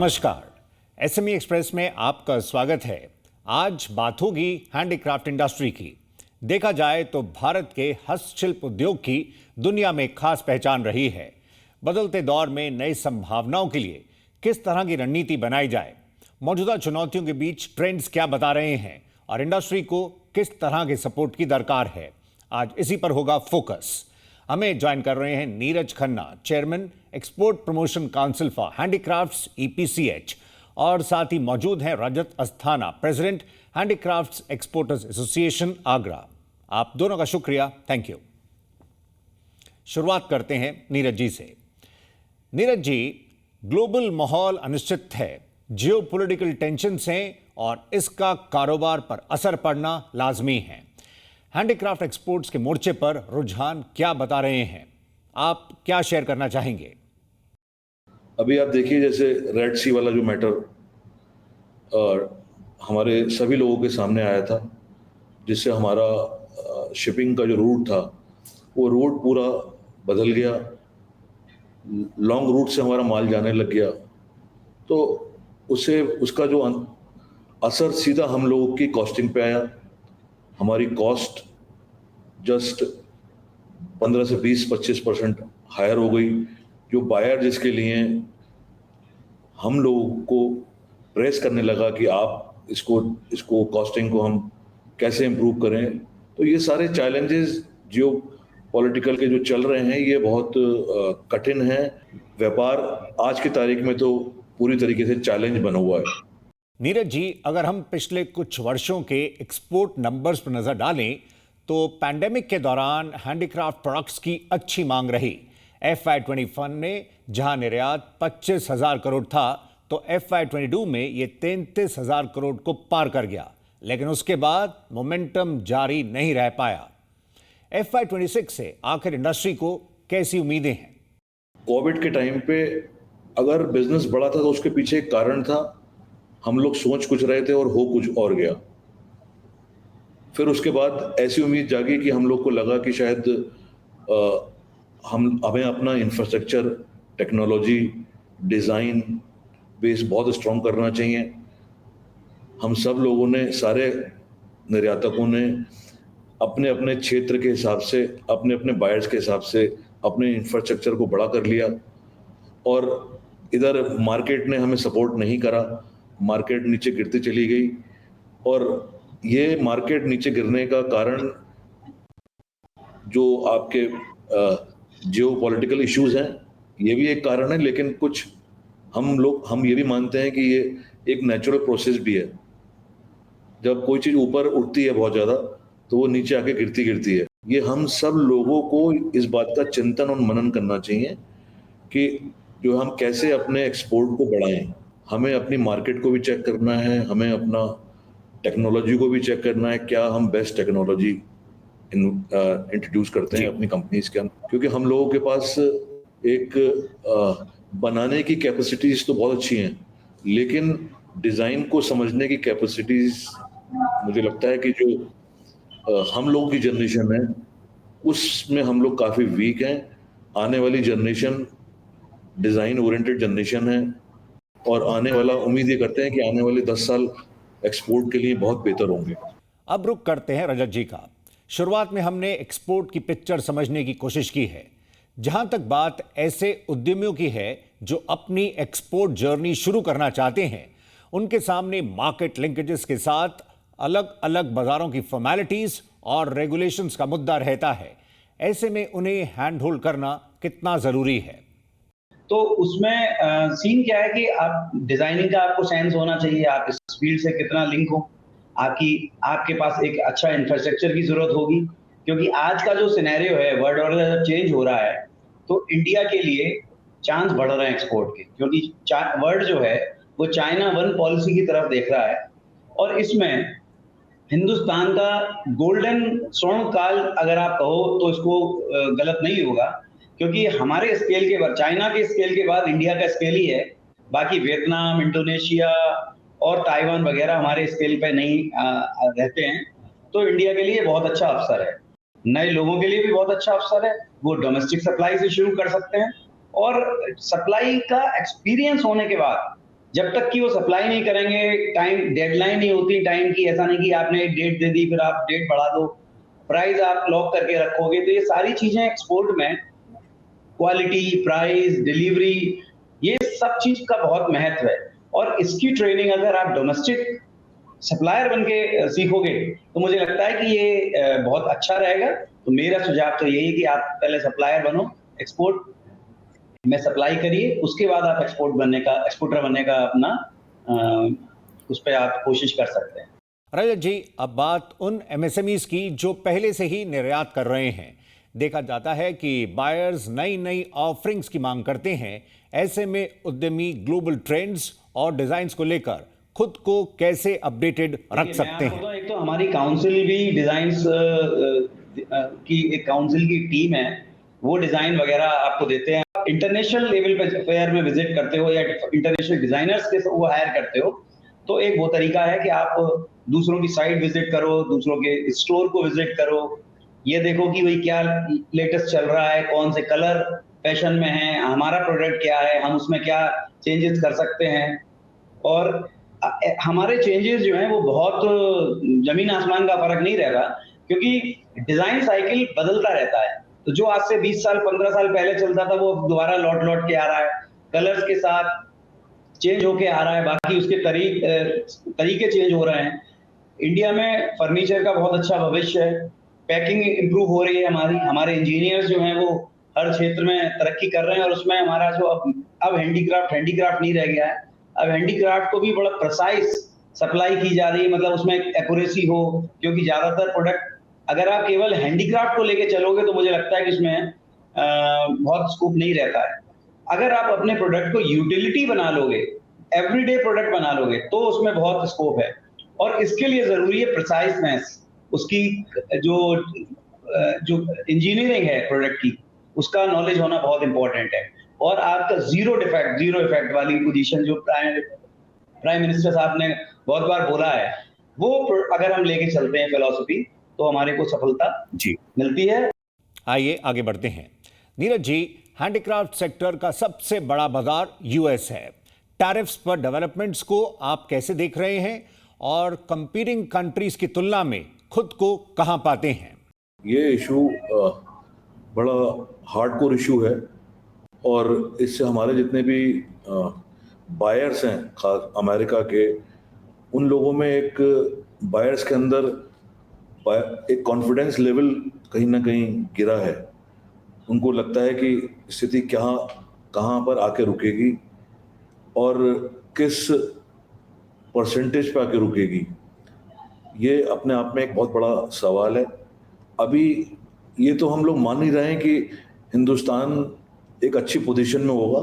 नमस्कार, SME express में आपका स्वागत है। आज बात होगी हैंडीक्राफ्ट इंडस्ट्री की। देखा जाए तो भारत के हस्तशिल्प उद्योग की दुनिया में खास पहचान रही है। बदलते दौर में नई संभावनाओं के लिए किस तरह की रणनीति बनाई जाए, मौजूदा चुनौतियों के बीच ट्रेंड्स क्या बता रहे हैं और इंडस्ट्री को किस तरह के सपोर्ट की दरकार है, आज इसी पर होगा फोकस। हमें ज्वाइन कर रहे हैं Neeraj Khanna, chairman export promotion council for handicrafts EPCH, और साथ ही मौजूद हैं Rajat Asthana, president handicrafts exporters association Agra. आप दोनों का शुक्रिया, थैंक यू। शुरुआत करते हैं नीरज जी से। नीरज जी, ग्लोबल माहौल अनिश्चित है, जियोपॉलिटिकल टेंशन्स हैं और इसका कारोबार पर असर पड़ना लाजमी है। हैंडीक्राफ्ट एक्सपोर्ट्स के मोर्चे पर रुझान क्या बता रहे हैं, आप क्या शेयर करना चाहेंगे? अभी आप देखिए, जैसे रेड सी वाला जो मैटर हमारे सभी लोगों के सामने आया था, जिससे हमारा शिपिंग का जो रूट था वो रूट पूरा बदल गया, लॉन्ग रूट से हमारा माल जाने लग गया। तो उसका जो असर सीधा हम लोगों की कॉस्टिंग पे आया। हमारी कॉस्ट जस्ट 15 से 20-25% हायर हो गई। जो बायर जिसके लिए हम लोगों को प्रेस करने लगा कि आप इसको कॉस्टिंग को हम कैसे इम्प्रूव करें। तो ये सारे चैलेंजेस जियो पॉलिटिकल के जो चल रहे हैं, ये बहुत कठिन है। व्यापार आज की तारीख में तो पूरी तरीके से चैलेंज बना हुआ है। नीरज जी, अगर हम पिछले कुछ वर्षों के एक्सपोर्ट नंबर्स पर नजर डालें तो पैंडेमिक के दौरान हैंडीक्राफ्ट प्रोडक्ट्स की अच्छी मांग रही। FY21 में जहां निर्यात 25,000 करोड़ था तो FY22 में ये 33,000 करोड़ को पार कर गया, लेकिन उसके बाद मोमेंटम जारी नहीं रह पाया। FY26 से आखिर इंडस्ट्री को कैसी उम्मीदें हैं? कोविड के टाइम पे अगर बिजनेस बढ़ा था तो उसके पीछे एक कारण था। हम लोग सोच कुछ रहे थे और हो कुछ और गया। फिर उसके बाद ऐसी उम्मीद जागी कि हम लोग को लगा कि शायद हमें अपना इंफ्रास्ट्रक्चर, टेक्नोलॉजी, डिज़ाइन बेस बहुत स्ट्रॉन्ग करना चाहिए। हम सब लोगों ने, सारे निर्यातकों ने अपने अपने क्षेत्र के हिसाब से, अपने अपने बायर्स के हिसाब से अपने इंफ्रास्ट्रक्चर को बड़ा कर लिया और इधर मार्केट ने हमें सपोर्ट नहीं करा। मार्केट नीचे गिरती चली गई और ये मार्केट नीचे गिरने का कारण जो आपके जियोपॉलिटिकल इश्यूज हैं, ये भी एक कारण है, लेकिन कुछ हम ये भी मानते हैं कि ये एक नेचुरल प्रोसेस भी है। जब कोई चीज़ ऊपर उठती है बहुत ज़्यादा तो वो नीचे आके गिरती है। ये हम सब लोगों को इस बात का चिंतन और मनन करना चाहिए कि जो हम कैसे अपने एक्सपोर्ट को बढ़ाएं। हमें अपनी मार्केट को भी चेक करना है, हमें अपना टेक्नोलॉजी को भी चेक करना है, क्या हम बेस्ट टेक्नोलॉजी इंट्रोड्यूस करते हैं अपनी कंपनीज के अंदर। क्योंकि हम लोगों के पास एक बनाने की कैपेसिटीज तो बहुत अच्छी हैं, लेकिन डिज़ाइन को समझने की कैपेसिटीज मुझे लगता है कि जो हम लोगों की जनरेशन है उसमें हम लोग काफ़ी वीक हैं। आने वाली जनरेशन डिज़ाइन ओरिएंटेड जनरेशन है और आने वाला, उम्मीद ये करते हैं कि आने वाले 10 साल एक्सपोर्ट के लिए बहुत बेहतर होंगे। अब रुक करते हैं रजत जी का। शुरुआत में हमने एक्सपोर्ट की पिक्चर समझने की कोशिश की है। जहां तक बात ऐसे उद्यमियों की है जो अपनी एक्सपोर्ट जर्नी शुरू करना चाहते हैं, उनके सामने मार्केट लिंकेजेस के साथ अलग अलग बाजारों की फॉर्मेलिटीज और रेगुलेशंस का मुद्दा रहता है। ऐसे में उन्हें हैंड होल्ड करना कितना जरूरी है? तो उसमें सीन क्या है कि आप डिजाइनिंग का आपको सेंस होना चाहिए, आप इस फील्ड से कितना लिंक हो, आपके पास एक अच्छा इंफ्रास्ट्रक्चर की जरूरत होगी। क्योंकि आज का जो सिनेरियो है, वर्ल्ड ऑर्डर जब चेंज हो रहा है तो इंडिया के लिए चांस बढ़ रहे हैं एक्सपोर्ट के, क्योंकि वर्ल्ड जो है वो चाइना 1 पॉलिसी की तरफ देख रहा है और इसमें हिंदुस्तान का गोल्डन स्वर्ण काल अगर आप कहो तो इसको गलत नहीं होगा, क्योंकि हमारे स्केल के बाद, चाइना के स्केल के बाद इंडिया का स्केल ही है। बाकी वियतनाम, इंडोनेशिया और ताइवान वगैरह हमारे स्केल पे नहीं रहते हैं। तो इंडिया के लिए बहुत अच्छा अवसर है, नए लोगों के लिए भी बहुत अच्छा अवसर है। वो डोमेस्टिक सप्लाई से शुरू कर सकते हैं और सप्लाई का एक्सपीरियंस होने के बाद जब तक कि वो सप्लाई नहीं करेंगे, टाइम डेडलाइन नहीं होती टाइम की, ऐसा नहीं कि आपने एक डेट दे दी फिर आप डेट बढ़ा दो, प्राइस आप लॉक करके रखोगे, तो ये सारी चीजें एक्सपोर्ट में क्वालिटी, प्राइस, डिलीवरी, ये सब चीज का बहुत महत्व है। और इसकी ट्रेनिंग अगर आप डोमेस्टिक सप्लायर बन के सीखोगे तो मुझे लगता है कि ये बहुत अच्छा रहेगा। तो मेरा सुझाव तो यही है कि आप पहले सप्लायर बनो, एक्सपोर्ट में सप्लाई करिए, उसके बाद आप एक्सपोर्टर बनने का अपना उस पर आप कोशिश कर सकते हैं। रजत जी, अब बात उन एमएसएमईज की जो पहले से ही निर्यात कर रहे हैं। देखा जाता है कि बायर्स नई नई ऑफरिंग्स की मांग करते हैं। ऐसे में उद्यमी ग्लोबल ट्रेंड्स और डिजाइन्स को लेकर खुद को कैसे अपडेटेड रख सकते हैं? एक तो हमारी काउंसिल भी डिजाइन्स की एक काउंसिल की टीम है, वो डिजाइन वगैरह आपको देते हैं। इंटरनेशनल लेवल पे फेयर में विजिट करते हो या इंटरनेशनल डिजाइनर्स के वो हायर करते हो, तो एक वो तरीका है कि आप दूसरों की साइट विजिट करो, दूसरों के स्टोर को विजिट करो, ये देखो कि भाई क्या लेटेस्ट चल रहा है, कौन से कलर फैशन में है, हमारा प्रोडक्ट क्या है, हम उसमें क्या चेंजेस कर सकते हैं। और हमारे चेंजेस जो हैं वो बहुत जमीन आसमान का फर्क नहीं रहेगा, क्योंकि डिजाइन साइकिल बदलता रहता है। तो जो आज से 20 साल 15 साल पहले चलता था वो दोबारा लौट के आ रहा है, कलर्स के साथ चेंज होके आ रहा है, बाकी उसके तरीके चेंज हो रहे हैं। इंडिया में फर्नीचर का बहुत अच्छा भविष्य है, पैकिंग इंप्रूव हो रही है, हमारे इंजीनियर्स जो हैं वो हर क्षेत्र में तरक्की कर रहे हैं, और उसमें हमारा जो अब हैंडीक्राफ्ट नहीं रह गया है। अब हैंडीक्राफ्ट को भी बड़ा प्रिसाइज सप्लाई की जा रही है, मतलब उसमें एक्यूरेसी हो, क्योंकि ज्यादातर प्रोडक्ट अगर आप केवल हैंडीक्राफ्ट को लेके चलोगे तो मुझे लगता है कि इसमें बहुत स्कोप नहीं रहता है। अगर आप अपने प्रोडक्ट को यूटिलिटी बना लोगे, एवरीडे प्रोडक्ट बना लोगे, तो उसमें बहुत स्कोप है। और इसके लिए जरूरी है प्रिसाइजनेस, उसकी जो इंजीनियरिंग है प्रोडक्ट की, उसका नॉलेज होना बहुत इंपॉर्टेंट है। और आपका जीरो इफेक्ट वाली पोजीशन जो प्राइम मिनिस्टर साहब ने बहुत बार बोला है, वो अगर हम लेके चलते हैं फिलॉसफी, तो हमारे को सफलता जी मिलती है। आइए आगे बढ़ते हैं। नीरज जी, हैंडीक्राफ्ट सेक्टर का सबसे बड़ा बाजार यूएस है। टैरिफ्स पर डेवलपमेंट्स को आप कैसे देख रहे हैं और कंपीटिंग कंट्रीज की तुलना में खुद को कहां पाते हैं? ये इशू बड़ा हार्डकोर इशू है, और इससे हमारे जितने भी बायर्स हैं खास अमेरिका के, उन लोगों में एक बायर्स के अंदर एक कॉन्फिडेंस लेवल कहीं ना कहीं गिरा है। उनको लगता है कि स्थिति कहाँ पर आके रुकेगी और किस परसेंटेज पे आके रुकेगी, ये अपने आप में एक बहुत बड़ा सवाल है। अभी ये तो हम लोग मान ही रहे हैं कि हिंदुस्तान एक अच्छी पोजीशन में होगा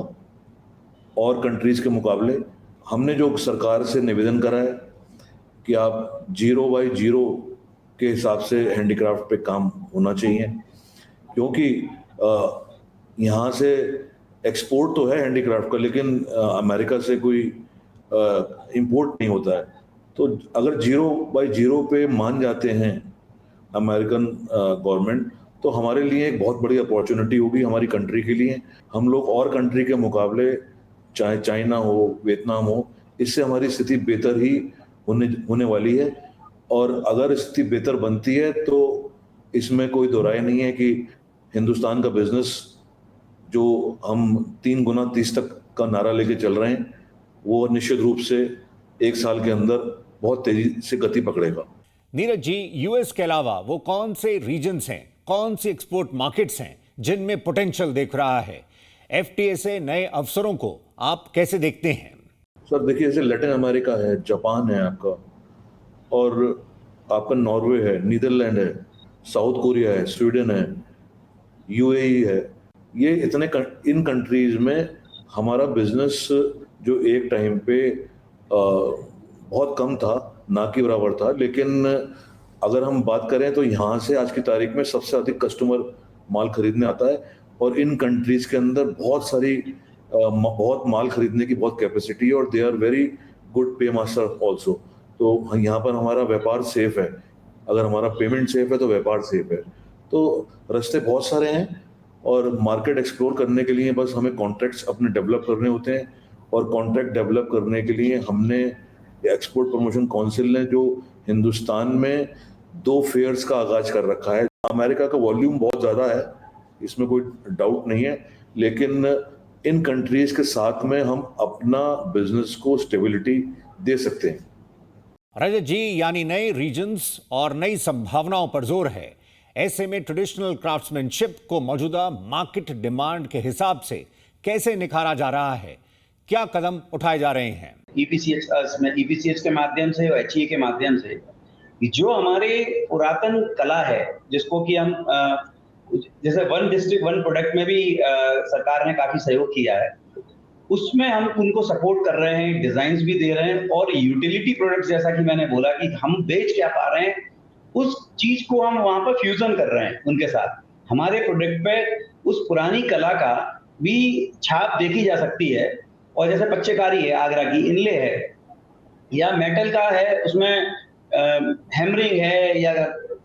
और कंट्रीज़ के मुकाबले। हमने जो सरकार से निवेदन करा है कि आप 0/0 के हिसाब से हैंडीक्राफ्ट पे काम होना चाहिए, क्योंकि यहाँ से एक्सपोर्ट तो है हैंडीक्राफ्ट का, लेकिन अमेरिका से कोई इंपोर्ट नहीं होता है। तो अगर 0/0 पे मान जाते हैं अमेरिकन गवर्नमेंट, तो हमारे लिए एक बहुत बड़ी अपॉर्चुनिटी होगी हमारी कंट्री के लिए। हम लोग और कंट्री के मुकाबले, चाहे चाइना हो, वियतनाम हो, इससे हमारी स्थिति बेहतर ही होने वाली है। और अगर स्थिति बेहतर बनती है तो इसमें कोई दो राय नहीं है कि हिंदुस्तान का बिजनेस, जो हम 3 गुना 30 तक का नारा लेके चल रहे हैं, वो निश्चित रूप से 1 साल के अंदर बहुत तेजी से गति पकड़ेगा। नीरज जी, यूएस के अलावा वो कौन से रीजन्स हैं, कौन सी एक्सपोर्ट मार्केट्स हैं जिनमें पोटेंशियल देख रहा है? एफटीए से नए अवसरों को आप कैसे देखते हैं? सर देखिए, जैसे लैटिन अमेरिका है, जापान है आपका, और आपका नॉर्वे है, नीदरलैंड है, साउथ कोरिया है, स्वीडन है, यूएई है। ये इन कंट्रीज में हमारा बिजनेस जो एक टाइम पे बहुत कम था, ना के बराबर था, लेकिन अगर हम बात करें तो यहाँ से आज की तारीख में सबसे अधिक कस्टमर माल खरीदने आता है, और इन कंट्रीज के अंदर बहुत माल खरीदने की बहुत कैपेसिटी है, और दे आर वेरी गुड पे मास्टर ऑल्सो। तो यहाँ पर हमारा व्यापार सेफ है। अगर हमारा पेमेंट सेफ है तो व्यापार सेफ है। तो रास्ते बहुत सारे हैं, और मार्केट एक्सप्लोर करने के लिए बस हमें कॉन्ट्रैक्ट्स अपने डेवलप करने होते हैं, और कॉन्ट्रैक्ट डेवलप करने के लिए हमने एक्सपोर्ट प्रमोशन काउंसिल ने जो हिंदुस्तान में 2 फेयर्स का आगाज कर रखा है। अमेरिका का वॉल्यूम बहुत ज़्यादा है, इसमें कोई डाउट नहीं है, लेकिन इन कंट्रीज के साथ में हम अपना बिजनेस को स्टेबिलिटी दे सकते हैं। रजत जी, यानी नए रीजन्स और नई संभावनाओं पर जोर है। ऐसे में ट्रेडिशनल क्राफ्ट्समैनशिप को मौजूदा मार्केट डिमांड के हिसाब से कैसे निखारा जा रहा है, क्या कदम उठाए जा रहे हैं? ईपीसीएच के माध्यम से और एचईए के माध्यम से जो हमारे पुरातन कला है, जिसको कि हम जैसे वन डिस्ट्रिक्ट वन प्रोडक्ट में भी सरकार ने काफी सहयोग किया है, उसमें हम उनको सपोर्ट कर रहे हैं, डिजाइन्स भी दे रहे हैं और यूटिलिटी प्रोडक्ट्स जैसा कि मैंने बोला कि हम बेच क्या पा रहे हैं उस चीज को हम वहां पर फ्यूजन कर रहे हैं उनके साथ। हमारे प्रोडक्ट पे उस पुरानी कला का भी छाप देखी जा सकती है। और जैसे पच्चेकारी है, आगरा की इनले है, या मेटल का है, उसमें हैमरिंग है या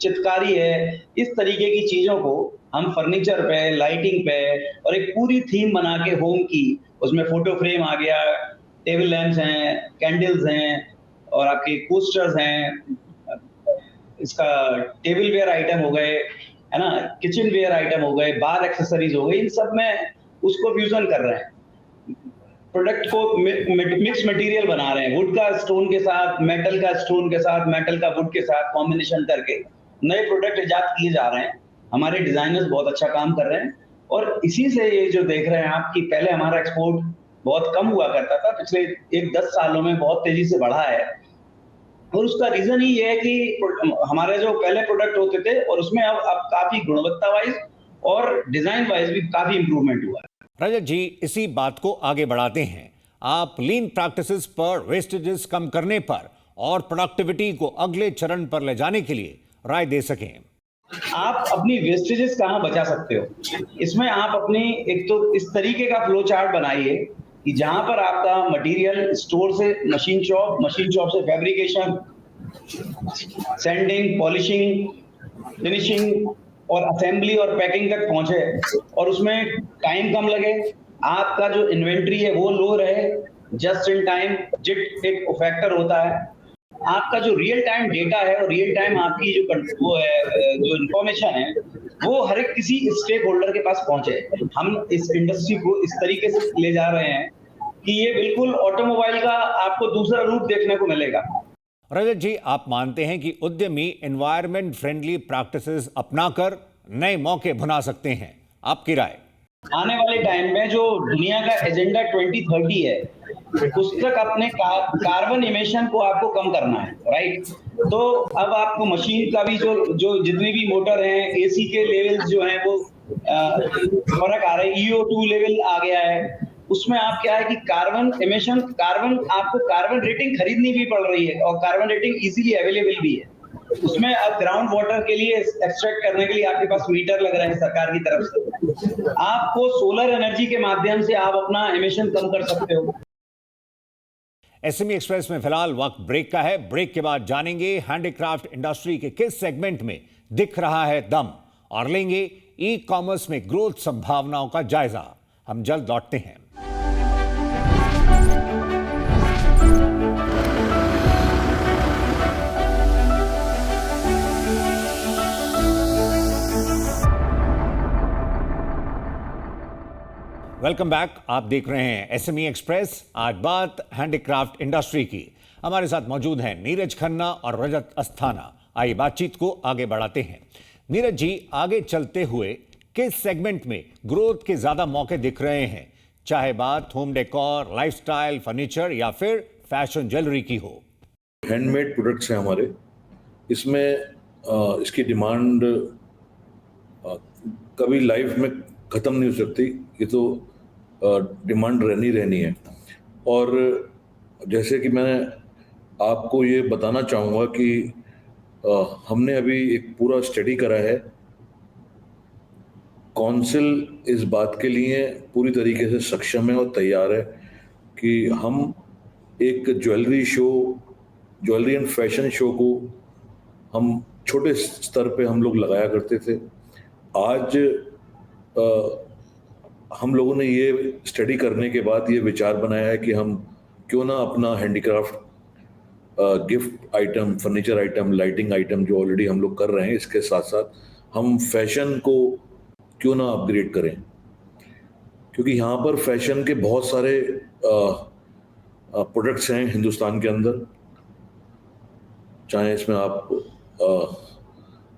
चित्रकारी है, इस तरीके की चीजों को हम फर्नीचर पे, लाइटिंग पे और एक पूरी थीम बना के होम की, उसमें फोटो फ्रेम आ गया, टेबल लैंप्स हैं, कैंडल्स हैं और आपके कोस्टर्स हैं, इसका टेबल वेयर आइटम हो गए, है ना, किचन वेयर आइटम हो गए, बार एक्सेसरीज हो गए, इन सब में उसको फ्यूजन कर रहे हैं। प्रोडक्ट को मिक्स मटेरियल बना रहे हैं, वुड का स्टोन के साथ, मेटल का स्टोन के साथ, मेटल का वुड के साथ कॉम्बिनेशन करके नए प्रोडक्ट इजाद किए जा रहे हैं। हमारे डिजाइनर्स बहुत अच्छा काम कर रहे हैं और इसी से ये जो देख रहे हैं आप कि पहले हमारा एक्सपोर्ट बहुत कम हुआ करता था, पिछले 1-10 सालों में बहुत तेजी से बढ़ा है। और उसका रीजन ही ये है कि हमारे जो पहले प्रोडक्ट होते थे और उसमें अब काफी गुणवत्ता वाइज और डिजाइन वाइज भी काफी इंप्रूवमेंट हुआ है। रजत जी, इसी बात को आगे बढ़ाते हैं। आप लीन प्रैक्टिसेस पर, वेस्टेजेस कम करने पर और प्रोडक्टिविटी को अगले चरण पर ले जाने के लिए राय दे सकें। आप अपनी वेस्टेजेस कहाँ बचा सकते हो, इसमें आप अपनी एक तो इस तरीके का फ्लो चार्ट बनाइए कि जहां पर आपका मटेरियल स्टोर से मशीन शॉप से फैब्रिकेशन, सैंडिंग, पॉलिशिंग, फिनिशिंग और असेंबली और पैकिंग तक पहुंचे और उसमें टाइम कम लगे, आपका जो इन्वेंट्री है वो लो रहे, जस्ट इन टाइम जिट एक फैक्टर होता है, आपका जो रियल टाइम डेटा है और रियल टाइम आपकी जो वो है, जो इंफॉर्मेशन है, वो हर एक किसी स्टेक होल्डर के पास पहुंचे। हम इस इंडस्ट्री को इस तरीके से ले जा रहे हैं कि ये बिल्कुल ऑटोमोबाइल का आपको दूसरा रूप देखने को मिलेगा। रजत जी, आप मानते हैं कि उद्यमी एनवायरमेंट फ्रेंडली प्रैक्टिसेस अपनाकर नए मौके बना सकते हैं, आपकी राय? आने वाले टाइम में जो दुनिया का एजेंडा 2030 है, उस तक अपने कार्बन इमिशन को आपको कम करना है, राइट? तो अब आपको मशीन का भी जो जितनी भी मोटर हैं, एसी के लेवल जो हैं वो फर्क आ रहा है, EO2 लेवल आ गया है, उसमें आप क्या है कि आपको कार्बन रेटिंग खरीदनी भी पड़ रही है और कार्बन रेटिंग इजीली अवेलेबल भी है। उसमें अब ग्राउंड वाटर के लिए एक्सट्रैक्ट करने के लिए आपके पास मीटर लग रहे हैं सरकार की तरफ से, आपको सोलर एनर्जी के माध्यम से आप अपना एमिशन कम कर सकते हो। एसएमई एक्सप्रेस में फिलहाल वक्त ब्रेक का है। ब्रेक के बाद जानेंगे हैंडीक्राफ्ट इंडस्ट्री के किस सेगमेंट में दिख रहा है दम और लेंगे ई कॉमर्स में ग्रोथ संभावनाओं का जायजा। हम जल्द लौटते हैं। Welcome back. आप देख रहे हैं एसएमई एक्सप्रेस। आज बात हैंडीक्राफ्ट इंडस्ट्री की। हमारे साथ मौजूद हैं नीरज खन्ना और रजत अस्थाना। आइए बातचीत को आगे बढ़ाते हैं। नीरज जी, आगे चलते हुए किस सेगमेंट में ग्रोथ के ज्यादा मौके दिख रहे हैं, चाहे बात होम डेकोर, लाइफस्टाइल, फर्नीचर या फिर फैशन ज्वेलरी की हो? हैंडमेड प्रोडक्ट्स हैं हमारे, इसमें इसकी डिमांड कभी लाइफ में ख़त्म नहीं हो सकती, ये तो डिमांड रहनी है। और जैसे कि मैं आपको ये बताना चाहूँगा कि हमने अभी एक पूरा स्टडी करा है। काउंसिल इस बात के लिए पूरी तरीके से सक्षम है और तैयार है कि हम एक ज्वेलरी एंड फैशन शो को हम छोटे स्तर पे हम लोग लगाया करते थे। आज हम लोगों ने ये स्टडी करने के बाद ये विचार बनाया है कि हम क्यों ना अपना handicraft gift item, furniture item, lighting item जो ऑलरेडी हम लोग कर रहे हैं, इसके साथ साथ हम फैशन को क्यों ना अपग्रेड करें, क्योंकि यहाँ पर फैशन के बहुत सारे प्रोडक्ट्स हैं हिंदुस्तान के अंदर। चाहे इसमें आप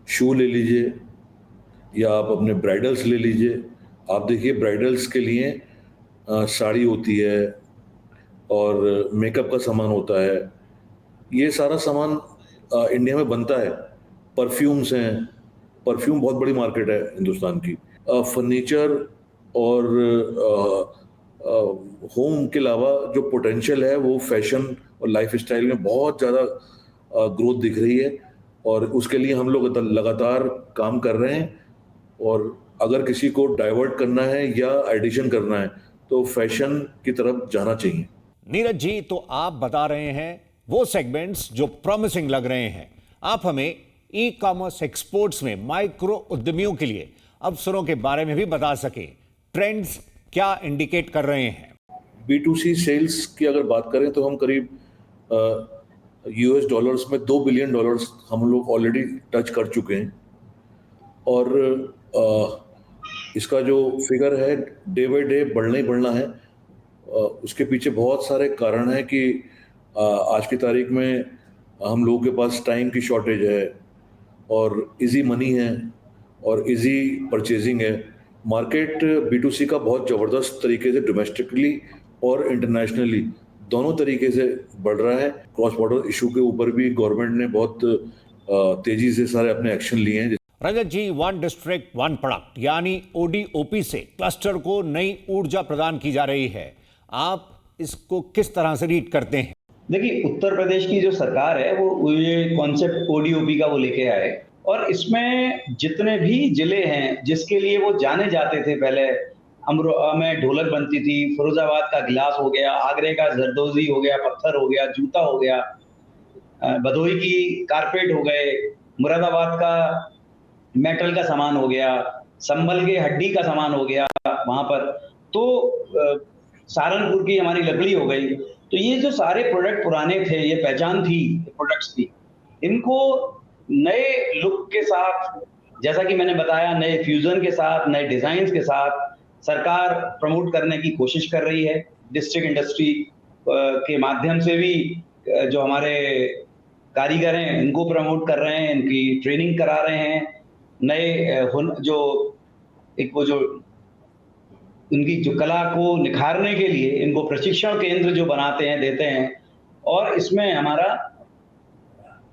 शू ले लीजिए या आप अपने ब्राइडल्स ले लीजिए। आप देखिए ब्राइडल्स के लिए साड़ी होती है और मेकअप का सामान होता है। ये सारा सामान इंडिया में बनता है। परफ्यूम्स हैं, परफ्यूम बहुत बड़ी मार्केट है हिंदुस्तान की। फर्नीचर और होम के अलावा जो पोटेंशियल है वो फैशन और लाइफस्टाइल में बहुत ज़्यादा ग्रोथ दिख रही है, और उसके लिए हम लोग लगातार काम कर रहे हैं। और अगर किसी को डाइवर्ट करना है या एडिशन करना है तो फैशन की तरफ जाना चाहिए। नीरज जी, तो आप बता रहे हैं वो सेगमेंट्स जो प्रॉमिसिंग लग रहे हैं। आप हमें ई कॉमर्स एक्सपोर्ट्स में माइक्रो उद्यमियों के लिए अवसरों के बारे में भी बता सके। ट्रेंड्स क्या इंडिकेट कर रहे हैं? B2C सेल्स की अगर बात करें तो हम करीब $US में $2 बिलियन हम लोग ऑलरेडी टच कर चुके हैं, और इसका जो फिगर है डे बाय डे बढ़ना ही बढ़ना है। उसके पीछे बहुत सारे कारण हैं कि आज की तारीख में हम लोगों के पास टाइम की शॉर्टेज है, और इजी मनी है, और इजी परचेजिंग है। मार्केट B2C का बहुत ज़बरदस्त तरीके से डोमेस्टिकली और इंटरनेशनली दोनों तरीके से बढ़ रहा है। क्रॉस बॉर्डर इशू के ऊपर भी गवर्नमेंट ने बहुत तेजी से सारे अपने एक्शन लिए हैं। रजत जी, वन डिस्ट्रिक्ट वन प्रोडक्ट यानी ODOP से क्लस्टर को नई ऊर्जा प्रदान की जा रही है। आप इसको किस तरह से रीड करते हैं? देखिए, उत्तर प्रदेश की जो सरकार है वो ये कॉन्सेप्ट ODOP का वो लेके आए, और इसमें जितने भी जिले हैं जिसके लिए वो जाने जाते थे, पहले अमरोहा में ढोलक बनती थी, फिरोजाबाद का गिलास हो गया, आगरे का जरदोजी हो गया, पत्थर हो गया, जूता हो गया, भदोही की कारपेट हो गए, मुरादाबाद का मेटल का सामान हो गया, संभल के हड्डी का सामान हो गया वहां पर, तो सहारनपुर की हमारी लकड़ी हो गई। तो ये जो सारे प्रोडक्ट पुराने थे, ये पहचान थी प्रोडक्ट्स की, इनको नए लुक के साथ, जैसा कि मैंने बताया, नए फ्यूजन के साथ, नए डिजाइन के साथ सरकार प्रमोट करने की कोशिश कर रही है। डिस्ट्रिक्ट इंडस्ट्री के माध्यम से भी जो हमारे कारीगर हैं इनको प्रमोट कर रहे हैं, इनकी ट्रेनिंग करा रहे हैं। नए जो एक वो जो उनकी जो कला को निखारने के लिए इनको प्रशिक्षण केंद्र जो बनाते हैं, देते हैं। और इसमें हमारा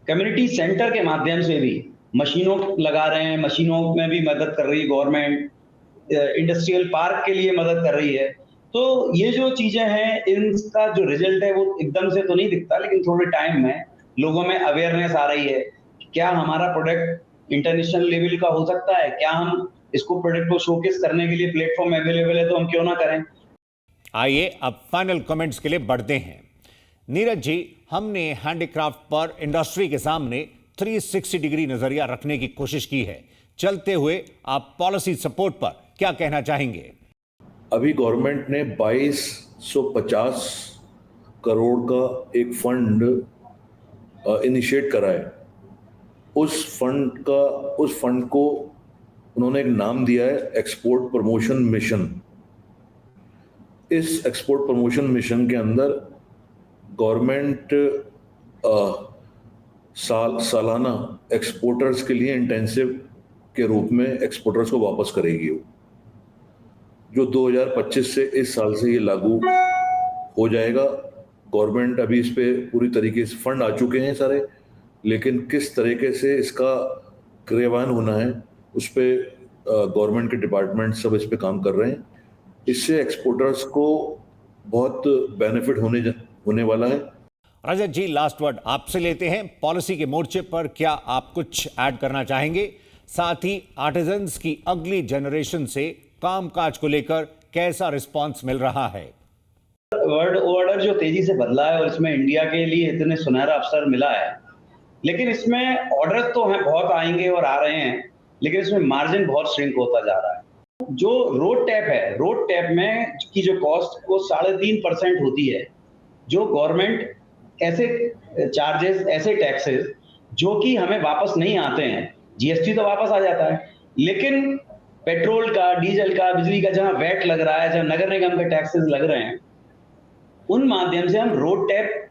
कम्युनिटी सेंटर के माध्यम से भी मशीनों लगा रहे हैं, मशीनों में भी मदद कर रही है गवर्नमेंट, इंडस्ट्रियल पार्क के लिए मदद कर रही है। तो ये जो चीजें हैं, इनका जो रिजल्ट है वो एकदम से तो नहीं दिखता, लेकिन थोड़े टाइम में लोगों में अवेयरनेस आ रही है। क्या हमारा प्रोडक्ट इंटरनेशनल लेवल का हो सकता है? क्या हम इसको प्रोडक्ट को शोकेस करने के लिए प्लेटफॉर्म अवेलेबल है, तो हम क्यों ना करें? आइए अब फाइनल कमेंट्स के लिए बढ़ते हैं। नीरज जी, हमने हैंडीक्राफ्ट पर इंडस्ट्री के सामने 360 डिग्री नजरिया रखने की कोशिश की है। चलते हुए आप पॉलिसी सपोर्ट पर क्या कहना चाहेंगे? अभी गवर्नमेंट ने 2250 करोड़ का एक फंड इनिशिएट करा है। उस फंड को उन्होंने एक नाम दिया है एक्सपोर्ट प्रमोशन मिशन। इस एक्सपोर्ट प्रमोशन मिशन के अंदर गवर्नमेंट सालाना एक्सपोर्टर्स के लिए इंटेंसिव के रूप में एक्सपोर्टर्स को वापस करेगी, जो 2025 से इस साल से ये लागू हो जाएगा। गवर्नमेंट अभी इस पे पूरी तरीके से फंड आ चुके हैं सारे, लेकिन किस तरीके से इसका क्रियान्वयन होना है उस पे गवर्नमेंट के डिपार्टमेंट सब इस पे काम कर रहे हैं। इससे एक्सपोर्टर्स को बहुत बेनिफिट होने वाला है। रजत जी, लास्ट वर्ड आपसे लेते हैं। पॉलिसी के मोर्चे पर क्या आप कुछ ऐड करना चाहेंगे? साथ ही आर्टिजन्स की अगली जनरेशन से कामकाज को लेकर कैसा रिस्पांस मिल रहा है? वर्ल्ड ऑर्डर जो तेजी से बदला है और इसमें इंडिया के लिए इतने सुनहरा अवसर मिला है, लेकिन इसमें ऑर्डर तो हैं, बहुत आएंगे और आ रहे हैं, लेकिन इसमें मार्जिन बहुत श्रिंक होता जा रहा है। जो रोड टैप में की जो कॉस्ट वो 3.5% होती है, जो गवर्नमेंट ऐसे चार्जेस, ऐसे टैक्सेस जो कि हमें वापस नहीं आते हैं। जीएसटी तो वापस आ जाता है, लेकिन पेट्रोल का, डीजल का, बिजली का जहां वैट लग रहा है, जहां नगर निगम के टैक्सेस लग रहे हैं, उन माध्यम से हम रोड टैप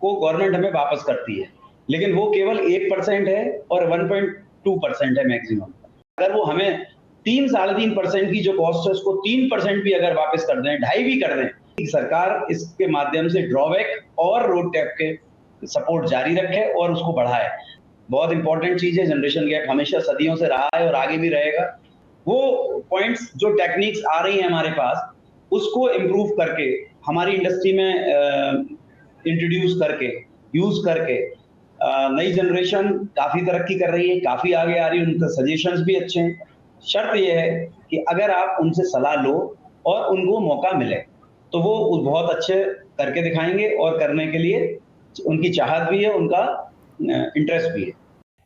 को गवर्नमेंट हमें वापस करती है, लेकिन वो केवल 1% है और 1.2% है मैक्सिमम। अगर वो हमें 3-3.5% की जो कॉस्ट है उसको 3% भी अगर वापस कर दें, 2.5 भी कर दें, सरकार इसके माध्यम से ड्रॉबैक और रोड टैप के सपोर्ट जारी रखे और उसको बढ़ाए। बहुत इंपॉर्टेंट चीज है, जनरेशन गैप हमेशा सदियों से रहा है और आगे भी रहेगा। वो पॉइंट्स, जो टेक्निक्स आ रही हैं हमारे पास, उसको इम्प्रूव करके हमारी इंडस्ट्री में इंट्रोड्यूस करके, यूज करके नई जनरेशन काफी तरक्की कर रही है, काफी आगे आ रही है, उनके सजेशंस भी अच्छे हैं। शर्त यह है कि अगर आप उनसे सलाह लो और उनको मौका मिले तो वो बहुत अच्छे करके दिखाएंगे और करने के लिए उनकी चाहत भी है, उनका इंटरेस्ट भी है।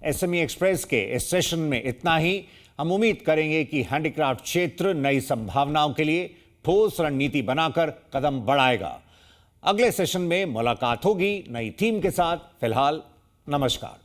एसएमई एक्सप्रेस के इस सेशन में इतना ही। हम उम्मीद करेंगे कि हैंडीक्राफ्ट क्षेत्र नई संभावनाओं के लिए ठोस रणनीति बनाकर कदम बढ़ाएगा। अगले सेशन में मुलाकात होगी नई थीम के साथ। फिलहाल नमस्कार।